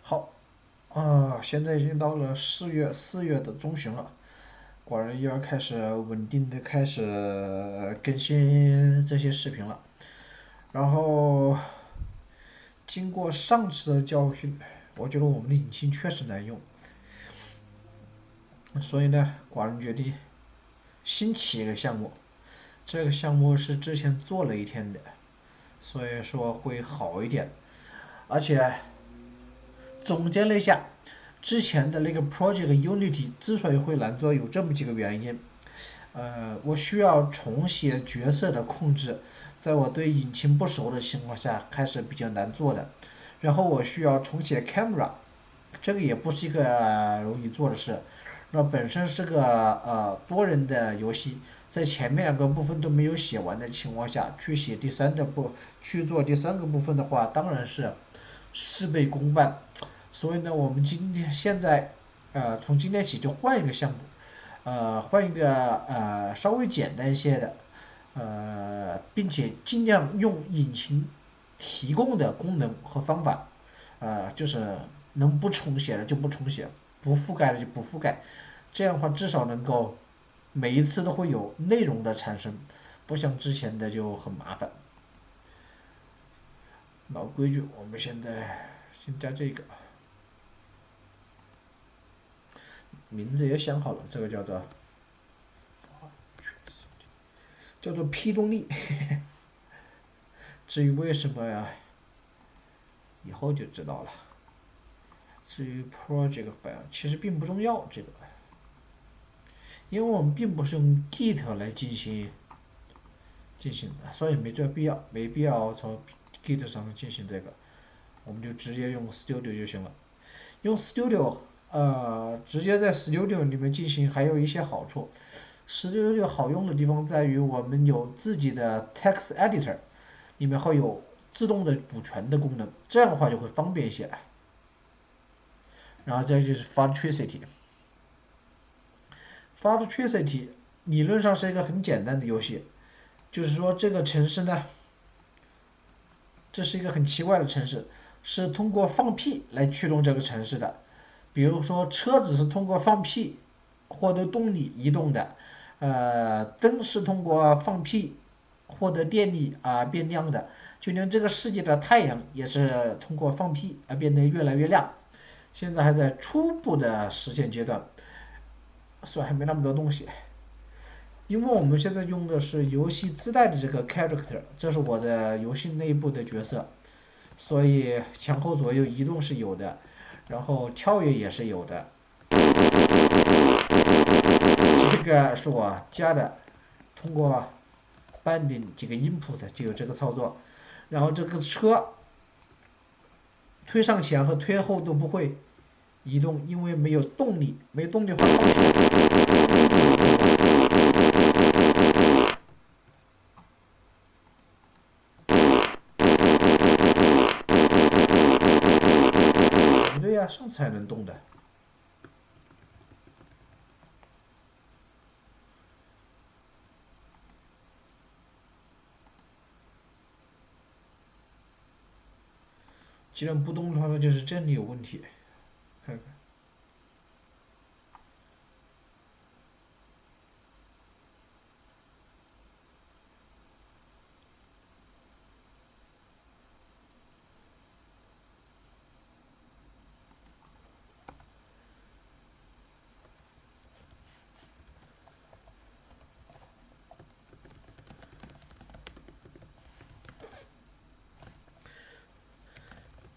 好，现在已经到了四月的中旬了，果然又要开始稳定的开始更新这些视频了。然后经过上次的教训，我觉得我们的引擎确实难用，所以呢，寡人决定新起一个项目。这个项目是之前做了一天的，所以说会好一点。而且总结了一下，之前的那个 Project Unity 之所以会难做，有这么几个原因。我需要重写角色的控制，在我对引擎不熟的情况下，还是比较难做的。然后我需要重写 Camera，这个也不是一个容易做的事。那本身是个多人的游戏，在前面两个部分都没有写完的情况下，去做第三个部分的话，当然是事倍功半。所以呢，我们现在从今天起就换一个项目，换一个稍微简单一些的，并且尽量用引擎提供的功能和方法，就是能不重写的就不重写，不覆盖的就不覆盖，这样的话至少能够每一次都会有内容的产生，不像之前的就很麻烦。老规矩，我们现在先加这个名字也想好了，这个叫做 P 动力。至于为什么呀，以后就知道了。至于 project file 其实并不重要，这个，因为我们并不是用 git 来进行的，所以没必要从 git 上进行这个，我们就直接用 studio 就行了。用 studio，直接在 studio 里面进行，还有一些好处。studio 好用的地方在于我们有自己的 text editor，里面会有自动的补全的功能，这样的话就会方便一些。然后再就是 Fartricity 理论上是一个很简单的游戏，就是说这个城市呢，这是一个很奇怪的城市，是通过放屁来驱动这个城市的。比如说车子是通过放屁获得动力移动的，灯是通过放屁获得电力变亮的，就连这个世界的太阳也是通过放屁而变得越来越亮。现在还在初步的实现阶段，所以还没那么多东西。因为我们现在用的是游戏自带的这个 character，这是我的游戏内部的角色，所以前后左右移动是有的，然后跳跃也是有的。这个是我加的，通过搬领几个 input 就有这个操作。然后这个车推上前和推后都不会移动，因为没有动力，没动力的话不对呀，上次还能动的。既然不动的话，那就是这里有问题。看看，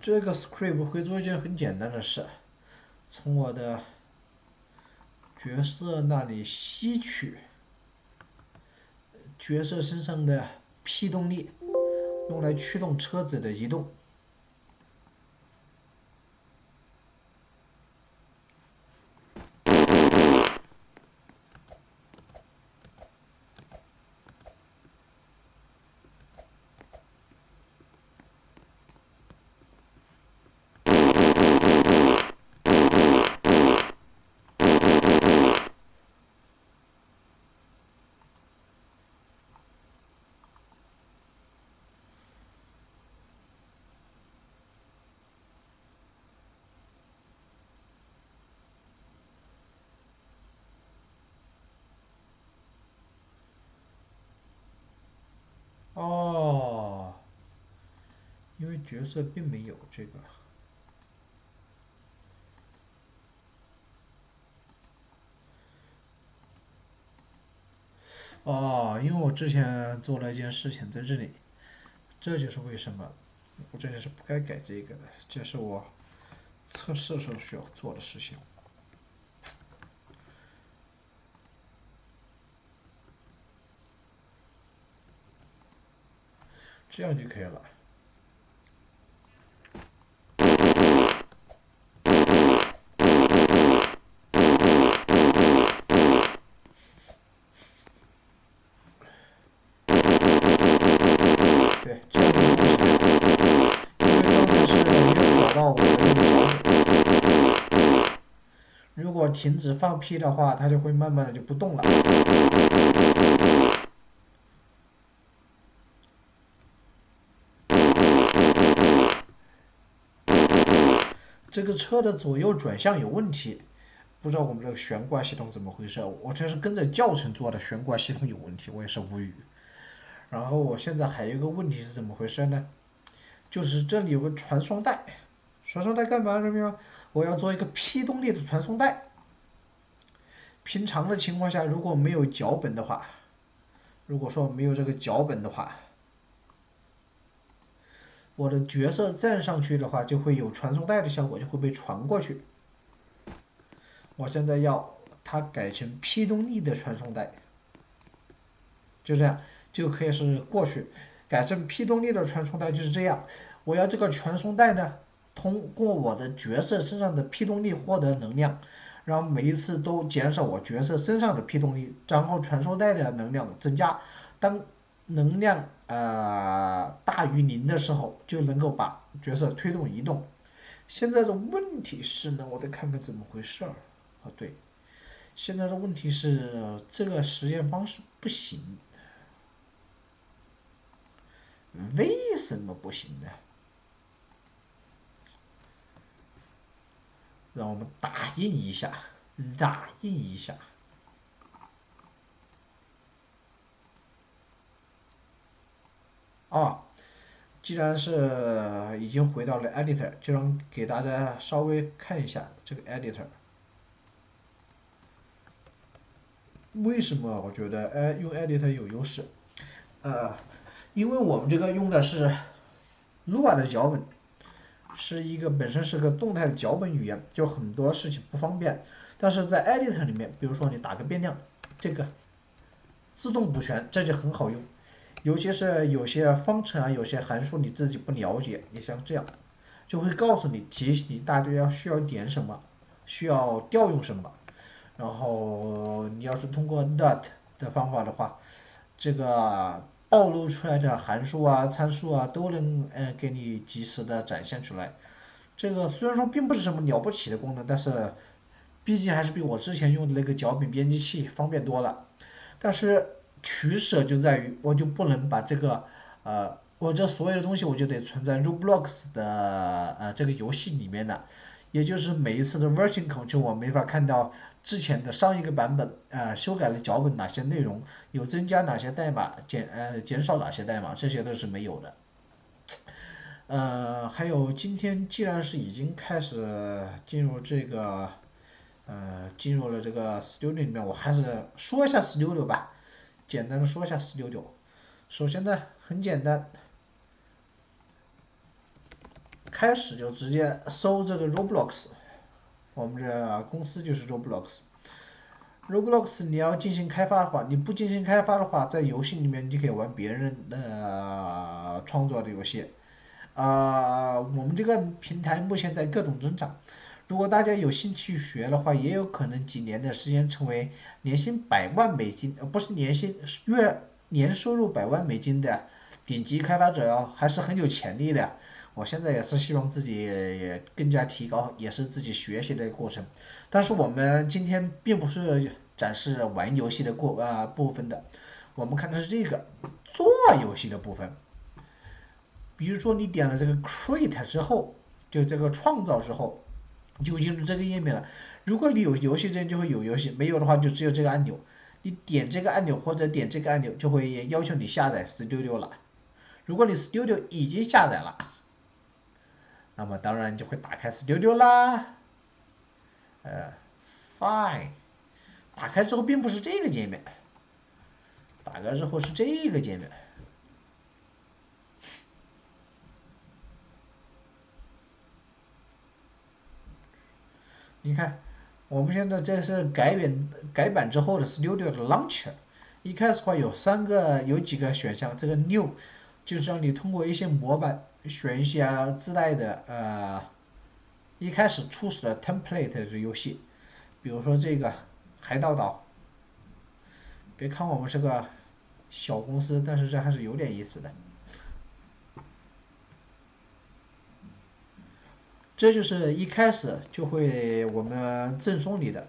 这个 script 会做一件很简单的事，从我的角色那里吸取角色身上的 P 动力，用来驱动车子的移动。角色并没有这个。哦，因为我之前做了一件事情在这里，这就是为什么我这里是不该改这个的，这是我测试时候需要做的事情。这样就可以了。对，这样就不行，因为刚才是没有找到我的那个脚本。如果停止放屁的话，它就会慢慢的就不动了。这个车的左右转向有问题，不知道我们这个悬挂系统怎么回事。我这是跟着教程做的，悬挂系统有问题，我也是无语。然后我现在还有一个问题是怎么回事呢？就是这里有个传送带，传送带干嘛？我要做一个 P 动力的传送带。平常的情况下，如果没有脚本的话，如果说没有这个脚本的话，我的角色站上去的话，就会有传送带的效果，就会被传过去。我现在要它改成 P 动力的传送带，就这样就可以是过去。改成 P 动力的传送带就是这样，我要这个传送带呢，通过我的角色身上的 P 动力获得能量，然后每一次都减少我角色身上的 P 动力，然后传送带的能量增加。当能量大于0的时候，就能够把角色推动移动。现在的问题是呢，我得看看怎么回事儿。对，现在的问题是这个实验方式不行，为什么不行呢？让我们打印一下，打印一下。啊，既然是已经回到了 editor， 就让给大家稍微看一下这个 editor。为什么我觉得用 editor 有优势？因为我们这个用的是 Lua 的脚本，是一个本身是个动态的脚本语言，就很多事情不方便。但是在 editor 里面，比如说你打个变量，这个自动补全，这就很好用。尤其是有些方程啊，有些函数你自己不了解，你像这样，就会告诉你，提醒你大致需要点什么，需要调用什么。然后你要是通过 dot 的方法的话，这个暴露出来的函数啊、参数啊，都能给你及时的展现出来。这个虽然说并不是什么了不起的功能，但是毕竟还是比我之前用的那个脚本编辑器方便多了。但是取舍就在于，我就不能把这个我这所有的东西我就得存在 Roblox 的这个游戏里面的，也就是每一次的 version control 我没法看到之前的上一个版本修改了脚本哪些内容，有增加哪些代码，减少哪些代码，这些都是没有的。还有今天既然是已经开始进入这个进入了这个 Studio 里面，我还是说一下 Studio 吧，简单的说一下 Studio。首先呢，很简单，开始就直接搜这个 Roblox， 我们这公司就是 Roblox。Roblox 你要进行开发的话，你不进行开发的话，在游戏里面你可以玩别人的创作的游戏。我们这个平台目前在各种增长，如果大家有兴趣学的话，也有可能几年的时间成为年薪100万美金，不是年薪，年收入100万美金的顶级开发者哦，还是很有潜力的。我现在也是希望自己也更加提高，也是自己学习的过程。但是我们今天并不是展示玩游戏的部分的，我们看的是这个做游戏的部分。比如说你点了这个 create 之后，就这个创造之后，就进入这个页面了。如果你有游戏证就会有游戏，没有的话就只有这个按钮。你点这个按钮或者点这个按钮，就会要求你下载 Studio 了。如果你 Studio 已经下载了，那么当然就会打开 Studio 啦。Fine， 打开之后并不是这个界面，打开之后是这个界面。你看，我们现在这是改版之后的 Studio 的 Launcher。一开始的话有几个选项，这个 New 就是让你通过一些模板选一些自带的一开始初始的 template 的游戏，比如说这个海盗岛。别看我们是个小公司，但是这还是有点意思的。这就是一开始就会我们赠送你的，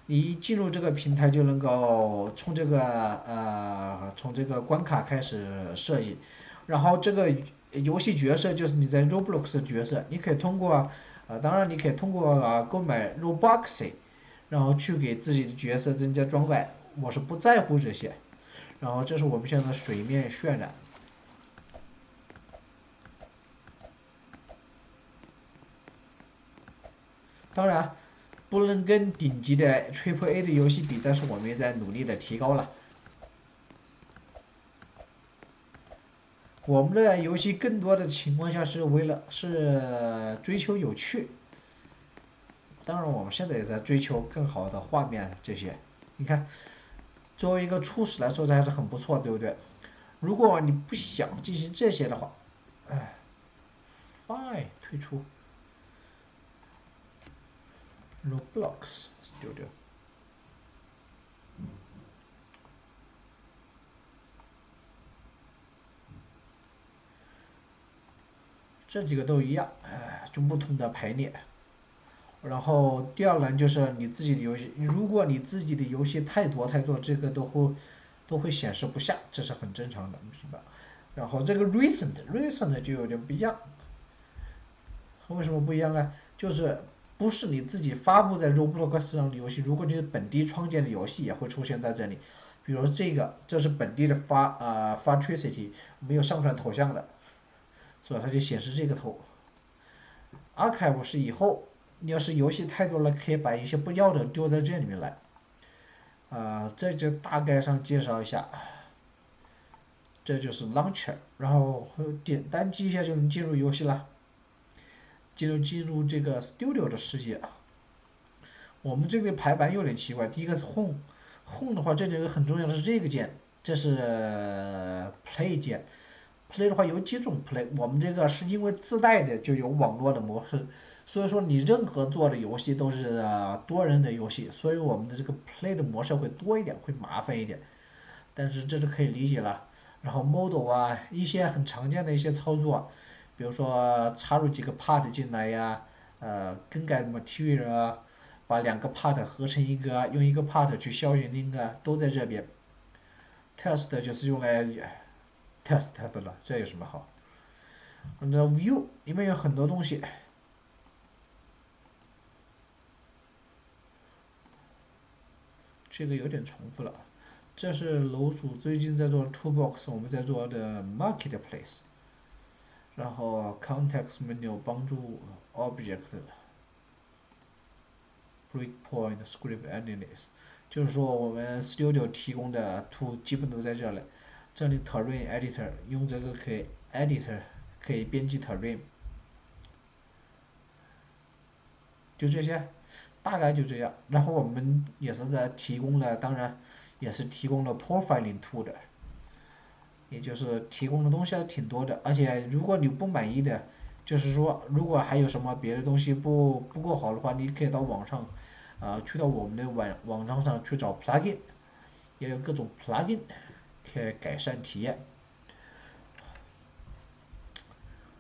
你一进入这个平台就能够从这个关卡开始设计，然后这个游戏角色就是你在 Roblox 的角色，你可以通过当然你可以通过购买 Robux， 然后去给自己的角色增加装备，我是不在乎这些。然后这是我们现在的水面渲染。当然，不能跟顶级的 AAA 的游戏比，但是我们也在努力的提高了。我们的游戏更多的情况下是追求有趣。当然，我们现在也在追求更好的画面这些。你看，作为一个初始来说，这还是很不错，对不对？如果你不想进行这些的话，Fine 退出 Roblox Studio。这几个都一样，就不同的排列。然后第二栏就是你自己的游戏，如果你自己的游戏太多，这个都会显示不下，这是很正常的，明白？然后这个 recent 就有点不一样，为什么不一样呢？就是不是你自己发布在 Roblox 上的游戏，如果你是本地创建的游戏，也会出现在这里。比如这是本地的Fartricity，没有上传头像的，所以它就显示这个头。Archive 是以后你要是游戏太多了，可以把一些不要的丢在这里面来。这就大概上介绍一下，这就是 Launcher， 然后点单击一下就能进入游戏了，进入这个 Studio 的世界。我们这个排版有点奇怪，第一个是 Home 的话，这里有个很重要的是这个键，这是 Play 键。Play 的话有几种 Play，我们这个是因为自带的就有网络的模式，所以说你任何做的游戏都是多人的游戏，所以我们的这个 Play 的模式会多一点，会麻烦一点，但是这是可以理解了。然后 Model 一些很常见的一些操作，比如说插入几个 part 进来呀，更改 material，把两个 part 合成一个，用一个 part 去消减另一个，都在这边。Test 就是用来 test 的了，这有什么好？那 View 里面有很多东西，这个有点重复了。这是楼主最近在做 Toolbox， 我们在做的 Marketplace。然后 Context Menu 帮助 Object Breakpoint Script Analysis， 就是说我们 Studio 提供的 tool 基本都在这里。这里 Terrain Editor 用这个可以 Editor 可以编辑 Terrain， 就这些，大概就这样。然后我们也是提供了，当然也是提供了 Profiling tool 的，也就是提供的东西还挺多的。而且如果你不满意的，就是说如果还有什么别的东西不够好的话，你可以到网上，去到我们的网站上去找 plugin， 也有各种 plugin 可以改善体验。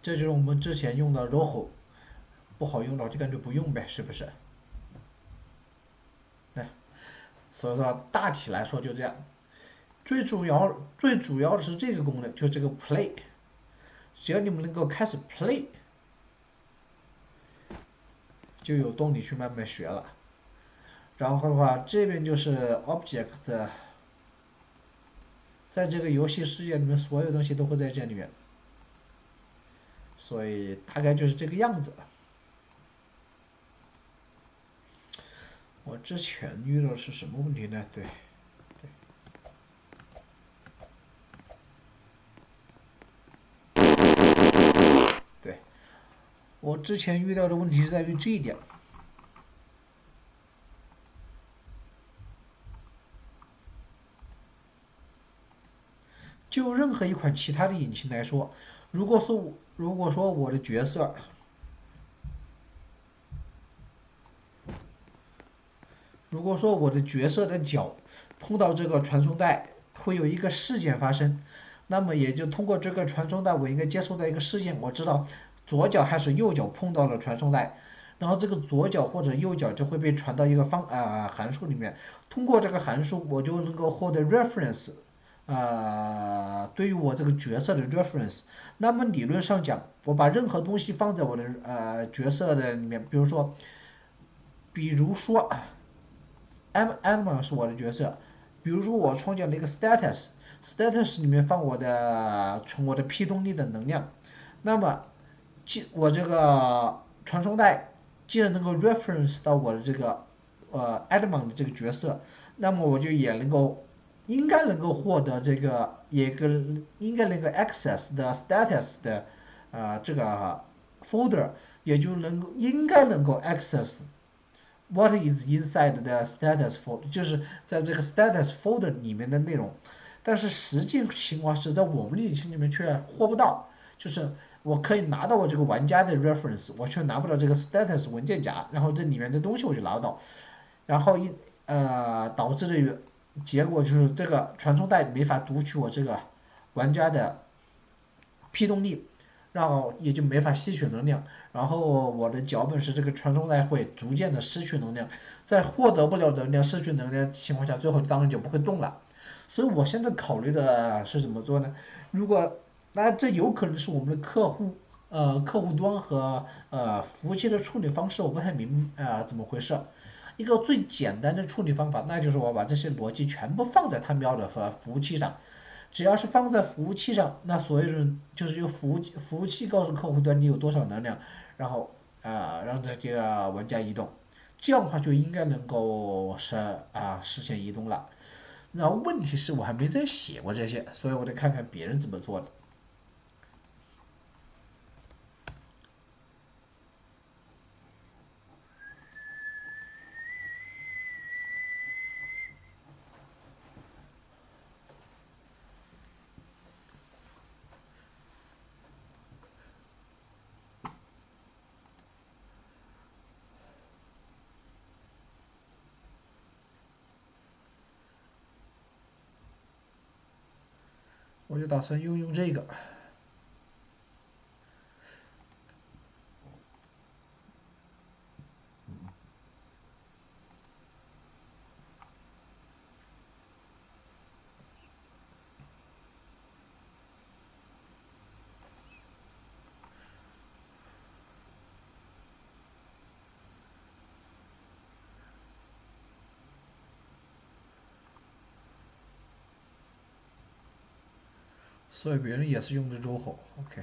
这就是我们之前用的 Rojo， 不好用的就干脆不用呗，是不是？所以说大体来说就这样。最主要的是这个功能，就这个 play， 只要你们能够开始 play， 就有动力去慢慢学了。然后的话，这边就是 object， 在这个游戏世界里面，所有东西都会在这里面。所以大概就是这个样子。我之前遇到的是什么问题呢？对，我之前遇到的问题是在于这一点。就任何一款其他的引擎来说，如果说我的角色，的脚碰到这个传送带，会有一个事件发生，那么也就通过这个传送带，我应该接收到一个事件，我知道左脚还是右脚碰到了传送带，然后这个左脚或者右脚就会被传到一个函数里面，通过这个函数我就能够获得 reference。对于我这个角色的 reference，那么理论上讲，我把任何东西放在我的角色的里面，比如说 animal 是我的角色，比如说我创建了一个 status 里面放我的 P 动力的能量，那么我这个传送带既然能够 reference 到我的这个animal 的这个角色，那么我就应该能够获得应该能够 access 的 status 的这个 folder，也就应该能够 access what is inside the status folder，就是在这个 status folder 里面的内容。但是实际情况是在我们的引擎里面却获不到，就是我可以拿到我这个玩家的 reference，我却拿不到这个 status 文件夹，然后这里面的东西我就拿不到，然后导致的结果就是这个传送带没法读取我这个玩家的 P 动力，然后也就没法吸取能量，然后我的脚本是这个传送带会逐渐的失去能量，在获得不了能量、失去能量的情况下，最后当然就不会动了。所以我现在考虑的是怎么做呢？那这有可能是我们的客户端和服务器的处理方式，我不太怎么回事。一个最简单的处理方法，那就是我把这些逻辑全部放在他喵的服务器上，只要是放在服务器上，那所有人就是由服务器告诉客户端你有多少能量，然后让这个玩家移动，这样的话就应该能够实现移动了。然后问题是我还没真写过这些，所以我得看看别人怎么做的。我就打算用这个。所以别人也是用的 ROHO，OK。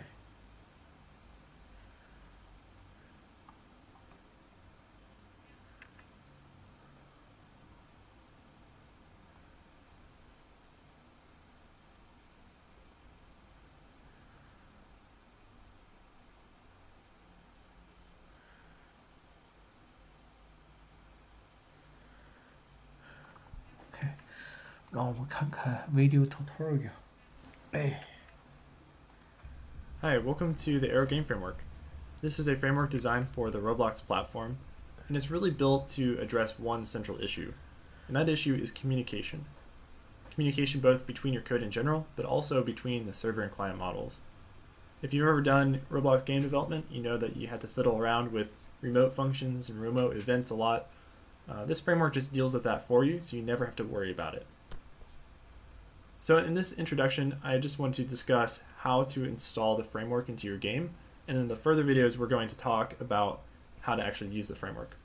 OK，让我们看看 video tutorial。哎， Hi, welcome to the Arrow Game Framework. This is a framework designed for the Roblox platform, and it's really built to address one central issue, and that issue is communication. Communication both between your code in general, but also between the server and client models. If you've ever done Roblox game development, you know that you have to fiddle around with remote functions and remote events a lot. This framework just deals with that for you, so you never have to worry about it. So in this introduction, I just want to discuss how to install the framework into your game, and in the further videos, we're going to talk about how to actually use the framework.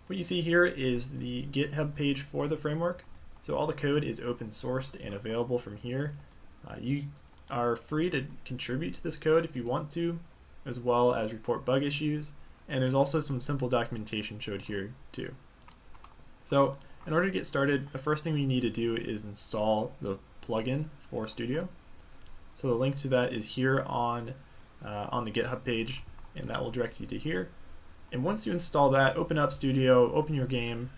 What you see here is the GitHub page for the framework. So all the code is open sourced and available from here. You are free to contribute to this code if you want to, as well as report bug issues. And there's also some simple documentation showed here too. So in order to get started, the first thing we need to do is install the plugin for Studio. So the link to that is here on the GitHub page, and that will direct you to here. And once you install that, open up Studio, open your game,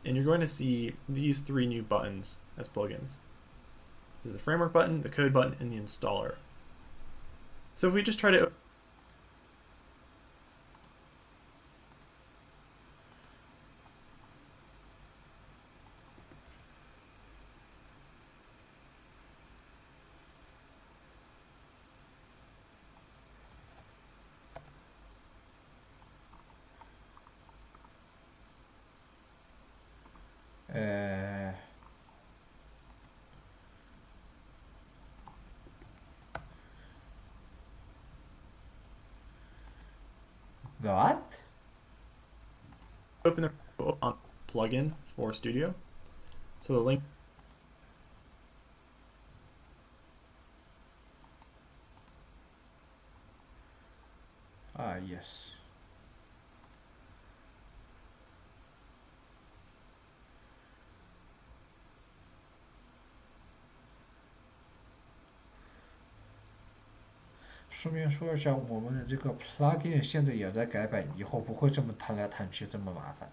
and you're going to see these 3 new buttons as plugins. This is the framework button, the code button, and the installer. So if we just try to What? open the plugin for Studio. So the link yes. 顺便说一下，我们的这个 plugin 现在也在改版，以后不会这么弹来弹去这么麻烦。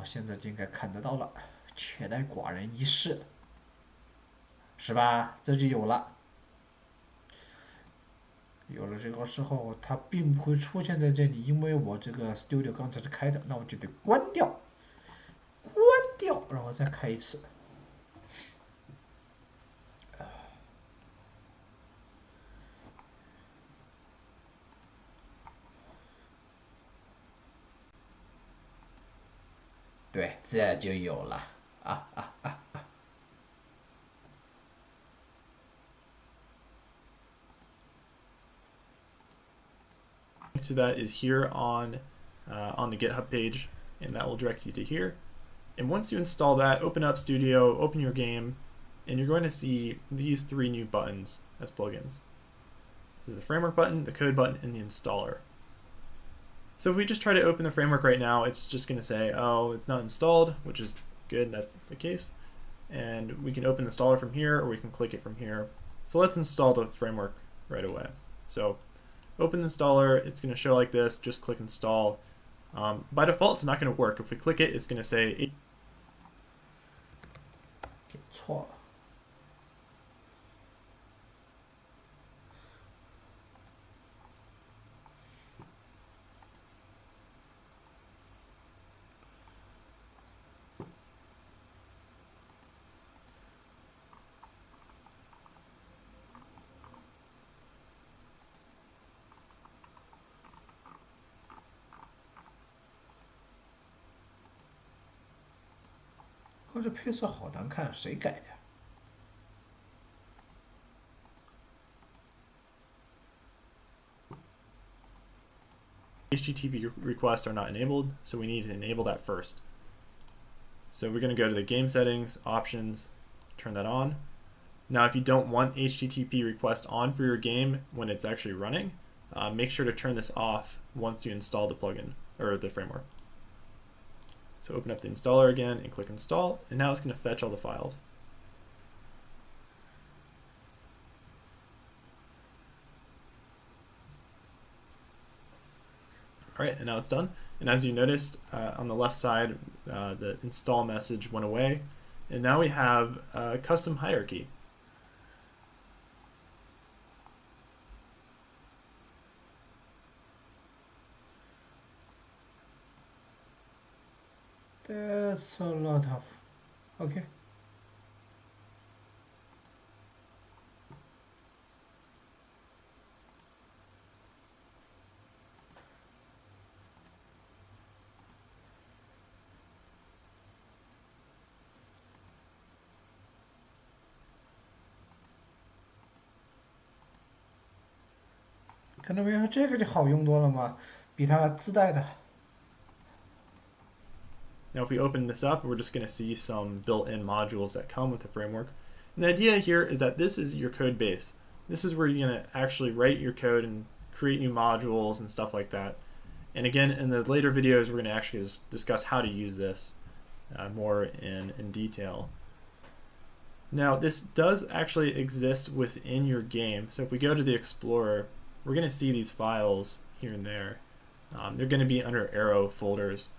现在就应该看得到了，且待寡人一试，是吧？这就有了。有了这个之后，它并不会出现在这里，因为我这个 Studio 刚才是开的，那我就得关掉，然后再开一次。对，这就有了。link to that is here on the GitHub page, and that will direct you to here. And once you install that, open up Studio, open your game, and you're going to see these 3 new buttons as plugins. This is the framework button, the code button, and the installer. So if we just try to open the framework right now, it's just going to say, oh, it's not installed, which is good, that's the case. And we can open the installer from here, or we can click it from here. So let's install the framework right away. So open the installer, it's going to show like this, just click install. By default, it's not going to work. If we click it, it's going to say 给错了。这配色好难看，谁改的？ HTTP requests are not enabled, so we need to enable that first. So we're going to go to the game settings, options, turn that on. Now if you don't want HTTP request on for your game when it's actually running, make sure to turn this off once you install the plugin or the framework. So open up the installer again and click install, and now it's going to fetch all the files. All right, and now it's done. And as you noticed on the left side, the install message went away, and now we have a custom hierarchy. That's a lot of. Okay. 看到没有，这个就好用多了嘛，比它自带的。Now if we open this up, we're just going to see some built-in modules that come with the framework. And the idea here is that this is your code base. This is where you're going to actually write your code and create new modules and stuff like that. And again, in the later videos, we're going to actually discuss how to use this more in detail. Now, this does actually exist within your game. So if we go to the Explorer, we're going to see these files here and there. They're going to be under arrow folders.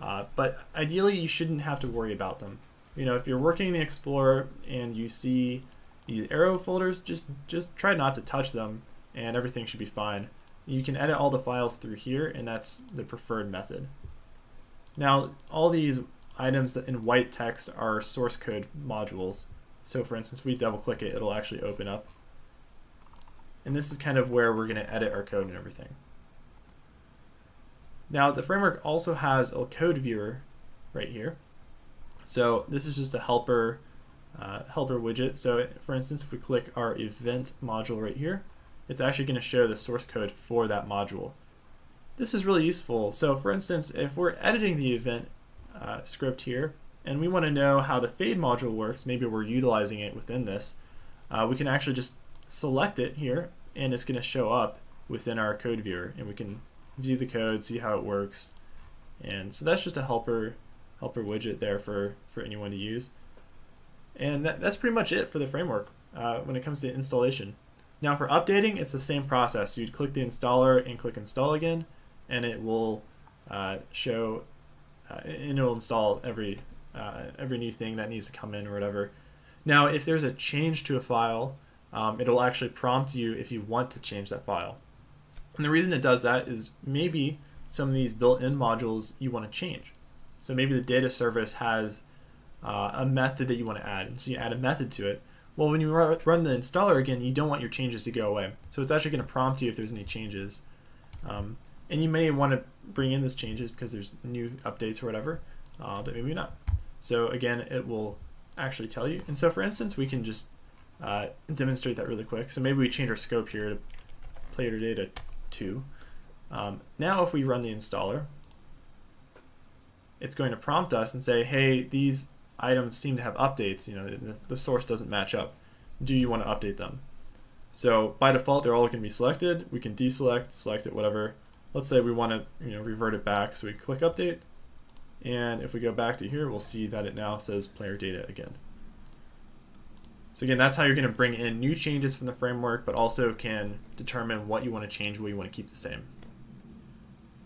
But ideally, you shouldn't have to worry about them. You know, if you're working in the Explorer and you see these arrow folders, just try not to touch them and everything should be fine. You can edit all the files through here, and that's the preferred method. Now, all these items in white text are source code modules. So for instance, we double click it, it'll actually open up. And this is kind of where we're going to edit our code and everything. Now, the framework also has a code viewer right here. So this is just a helper widget. So for instance, if we click our event module right here, it's actually going to show the source code for that module. This is really useful. So for instance, if we're editing the event script here and we want to know how the fade module works, maybe we're utilizing it within this, we can actually just select it here and it's going to show up within our code viewer, and we can view the code, see how it works. And so that's just a helper widget there for anyone to use. And that's pretty much it for the framework when it comes to installation. Now for updating, it's the same process. You'd click the installer and click install again, and it will show and it will install every new thing that needs to come in or whatever. Now if there's a change to a file, it'll actually prompt you if you want to change that file. And the reason it does that is maybe some of these built-in modules you want to change. So maybe the data service has a method that you want to add, and so you add a method to it. Well, when you run the installer again, you don't want your changes to go away. So it's actually going to prompt you if there's any changes. And you may want to bring in those changes because there's new updates or whatever, but maybe not. So again, it will actually tell you. And so for instance, we can just demonstrate that really quick. So maybe we change our scope here to player data 2. Now if we run the installer, it's going to prompt us and say, hey, these items seem to have updates. You know, the source doesn't match up. Do you want to update them? So by default, they're all going to be selected. We can deselect, select it, whatever. Let's say we want to revert it back. So we click update. And if we go back to here, we'll see that it now says player data again. So again, that's how you're going to bring in new changes from the framework, but also can determine what you want to change, what you want to keep the same.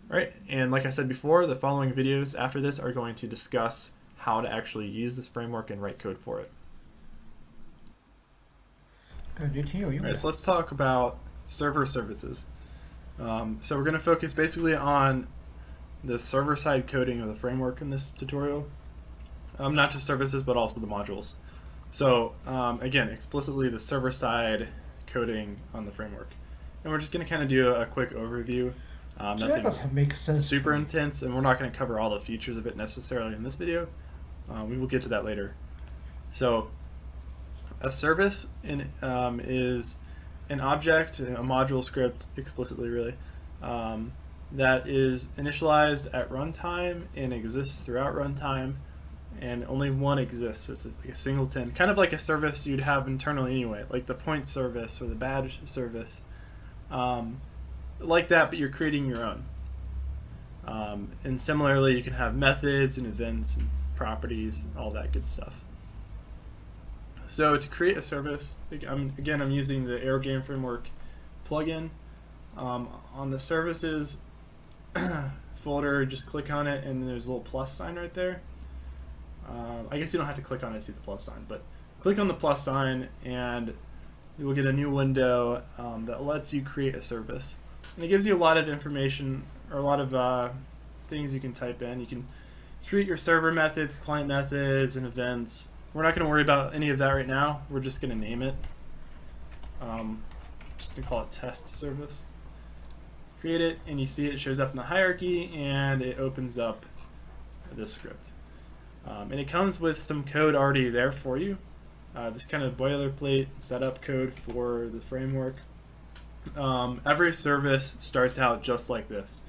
All right, and like I said before, the following videos after this are going to discuss how to actually use this framework and write code for it. All right, so let's talk about server services. So we're going to focus basically on the server-side coding of the framework in this tutorial. Not just services, but also the modules. So again, explicitly the server-side coding on the framework. And we're just going to kind of do a quick overview. Nothing super intense, and we're not going to cover all the features of it necessarily in this video. We will get to that later. So a service is an object, a module script explicitly really, that is initialized at runtime and exists throughout runtime, and only one exists. So it's like a singleton, kind of like a service you'd have internally anyway, like the point service or the badge service. Like that, but you're creating your own. And similarly, you can have methods and events and properties, all that good stuff. So to create a service, I'm using the AeroGame Framework plugin. On the services folder, just click on it, and there's a little plus sign right there. I guess you don't have to click on it to see the plus sign, but click on the plus sign, and you will get a new window that lets you create a service. And it gives you a lot of information, or a lot of things you can type in. You can create your server methods, client methods, and events. We're not going to worry about any of that right now. We're just going to name it. Just going to call it test service. Create it, and you see it shows up in the hierarchy, and it opens up this script. And it comes with some code already there for you. This kind of boilerplate setup code for the framework. Every service starts out just like this,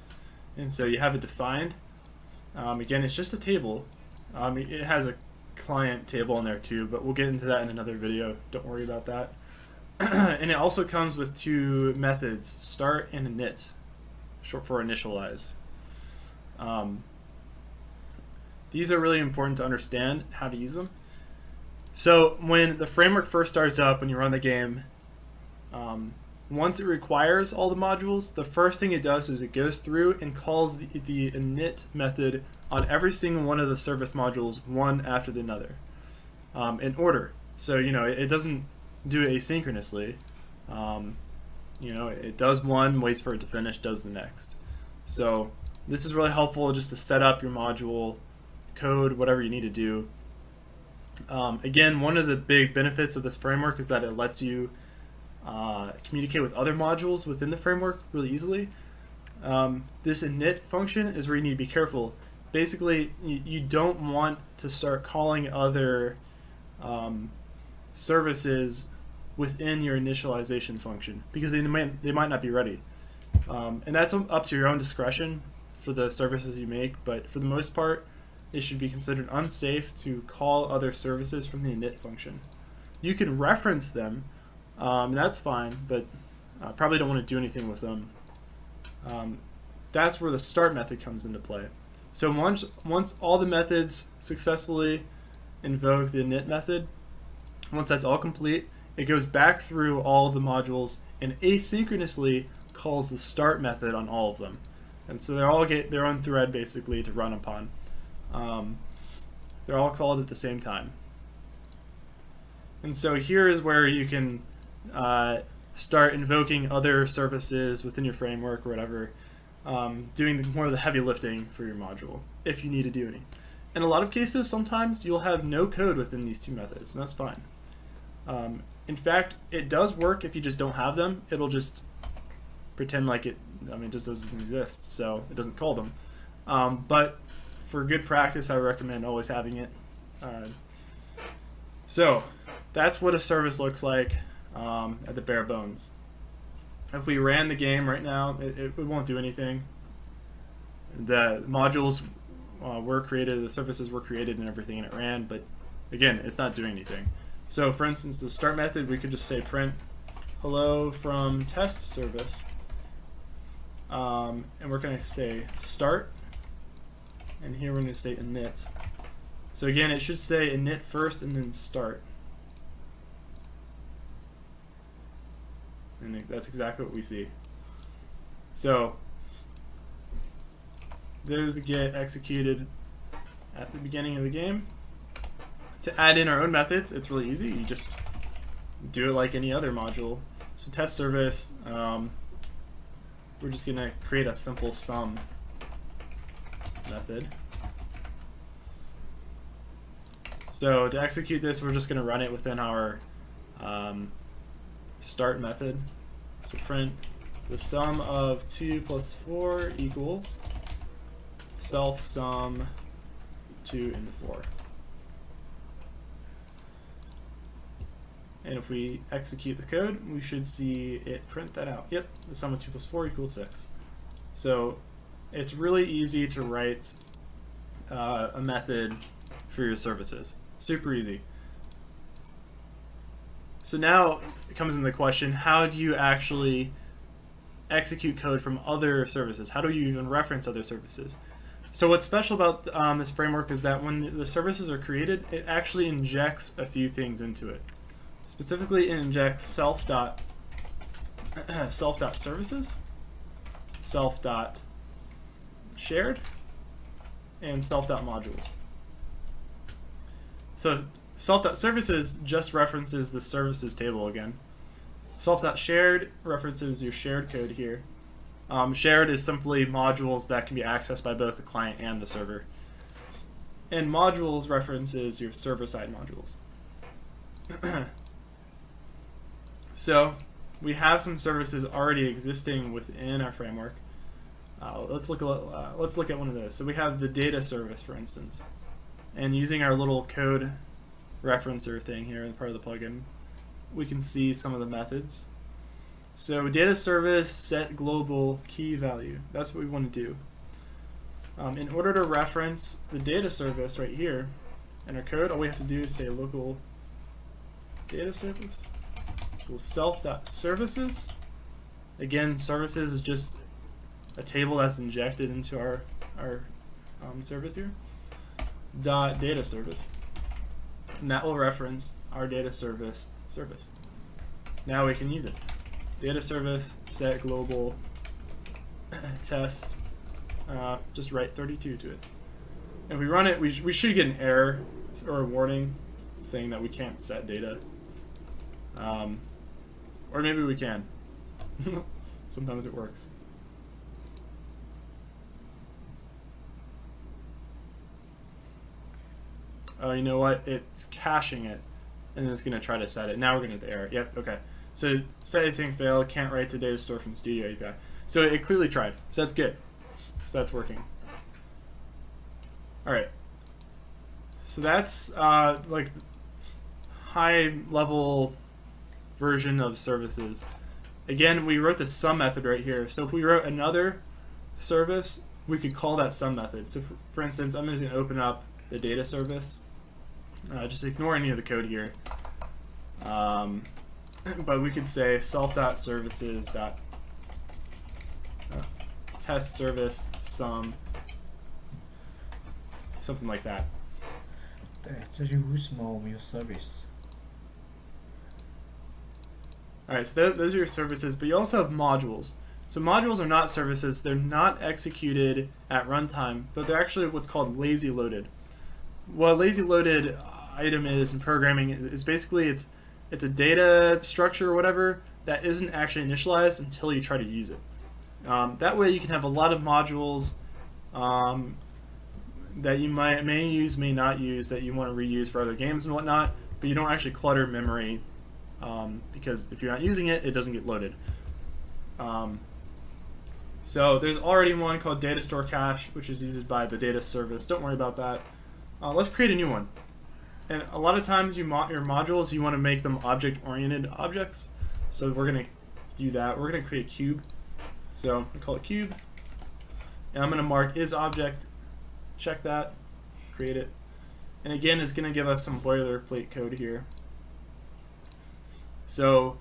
and so you have it defined. Again, it's just a table. It has a client table in there too, but we'll get into that in another video. Don't worry about that. And it also comes with two methods, start and init, short for initialize. These are really important to understand how to use them. So when the framework first starts up, when you run the game, once it requires all the modules, the first thing it does is it goes through and calls the init method on every single one of the service modules, one after the other, in order. So, it doesn't do it asynchronously. It does one, waits for it to finish, does the next. So this is really helpful just to set up your module code, whatever you need to do. Again, one of the big benefits of this framework is that it lets you communicate with other modules within the framework really easily. This init function is where you need to be careful. Basically, you don't want to start calling other services within your initialization function because they might not be ready. And that's up to your own discretion for the services you make, but for the most part, it should be considered unsafe to call other services from the init function. You can reference them, and that's fine, but probably don't want to do anything with them. That's where the start method comes into play. So once all the methods successfully invoke the init method, once that's all complete, it goes back through all of the modules and asynchronously calls the start method on all of them. And so they all get their own thread basically to run upon. They're all called at the same time. And so here is where you can start invoking other services within your framework or whatever, doing more of the heavy lifting for your module, if you need to do any. In a lot of cases, sometimes you'll have no code within these two methods, and that's fine. In fact, it does work if you just don't have them. It'll just pretend like it just doesn't exist, so it doesn't call them. But for good practice, I recommend always having it. So that's what a service looks like at the bare bones. If we ran the game right now, it won't do anything. The modules were created, the services were created and everything, and it ran, but again, it's not doing anything. So for instance, the start method, we could just say print hello from test service, and we're going to say start, and here we're going to say init. So again, it should say init first and then start. And that's exactly what we see. So those get executed at the beginning of the game. To add in our own methods, it's really easy. You just do it like any other module. So test service, we're just going to create a simple sum method. So to execute this, we're just going to run it within our start method. So print the sum of 2 plus 4 equals self sum 2 into 4. And if we execute the code, we should see it print that out. Yep, the sum of 2 plus 4 equals 6. So it's really easy to write a method for your services. Super easy. So now it comes into the question, how do you actually execute code from other services? How do you even reference other services? So what's special about this framework is that when the services are created, it actually injects a few things into it. Specifically, it injects self.services, self.shared, and self.modules. So self.services just references the services table again. Self.shared references your shared code here. Shared is simply modules that can be accessed by both the client and the server. And modules references your server-side modules. So we have some services already existing within our framework. Let's look at one of those. So we have the data service, for instance. And using our little code referencer thing here in part of the plugin, we can see some of the methods. So data service set global key value. That's what we want to do. In order to reference the data service right here, in our code, all we have to do is say local data service equals self.services. Again, services is just a table that's injected into our service here. Dot data service, and that will reference our data service. Now we can use it. Data service set global test. Just write 32 to it. If we run it, we should get an error or a warning saying that we can't set data. Or maybe we can. Sometimes it works. Oh, you know what? It's caching it, and it's going to try to set it. Now we're going to get the error. Yep, okay. So set async fail, can't write to data store from Studio API. So it clearly tried. So that's good. So that's working. All right. So that's like high-level version of services. Again, we wrote the sum method right here. So if we wrote another service, we could call that sum method. So for instance, I'm just going to open up the data service. Just ignore any of the code here. But we could say self.services. Test service sum, something like that. 对，这就是为什么我们有 service。 Alright, so those are your services, but you also have modules. So modules are not services, they're not executed at runtime, but they're actually what's called lazy loaded. What a lazy loaded item is in programming is basically it's a data structure or whatever that isn't actually initialized until you try to use it. That way you can have a lot of modules that you may use, may not use, that you want to reuse for other games and whatnot, but you don't actually clutter memory because if you're not using it, it doesn't get loaded. So there's already one called data store cache, which is used by the data service. Don't worry about that. Let's create a new one. And a lot of times your modules, you want to make them object-oriented objects. So we're going to do that. We're going to create a cube. So I call it cube. And I'm going to mark isObject. Check that. Create it. And again, it's going to give us some boilerplate code here. So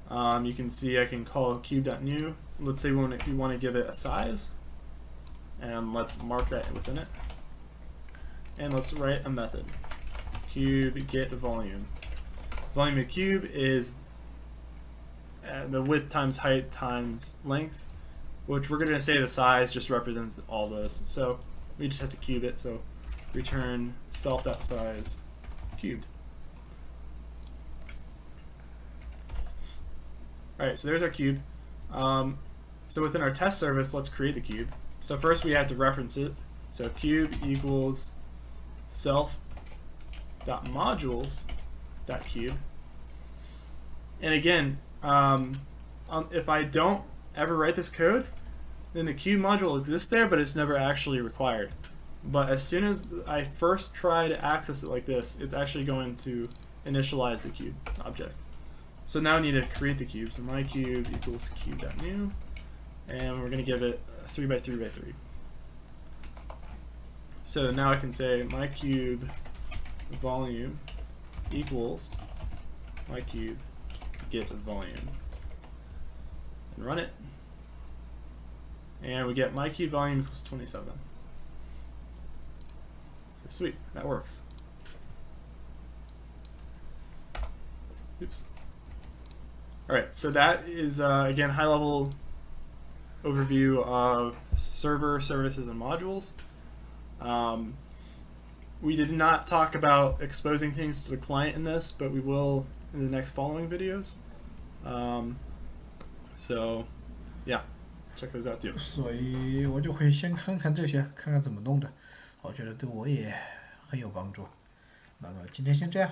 you can see I can call cube.new. Let's say we want to give it a size. And let's mark that within it. And let's write a method. Cube get volume. Volume of cube is the width times height times length, which we're going to say the size just represents all those. So we just have to cube it. So return self.size cubed. Alright, so there's our cube. So within our test service, let's create the cube. So first we have to reference it. So cube equals self.modules.cube. And again, if I don't ever write this code, then the cube module exists there, but it's never actually required. But as soon as I first try to access it like this, it's actually going to initialize the cube object. So now I need to create the cube. So my cube equals cube.new, and we're going to give it 3 by 3 by 3. So now I can say my cube volume equals my cube get volume, and run it, and we get my cube volume equals 27. So sweet, that works. Oops. Alright, so that is again high level overview of server, services, and modules. We did not talk about exposing things to the client in this, but we will in the next following videos. So, yeah, check those out too. 所以我就会先看看这些，看看怎么弄的，我觉得对我也很有帮助。那么今天先这样。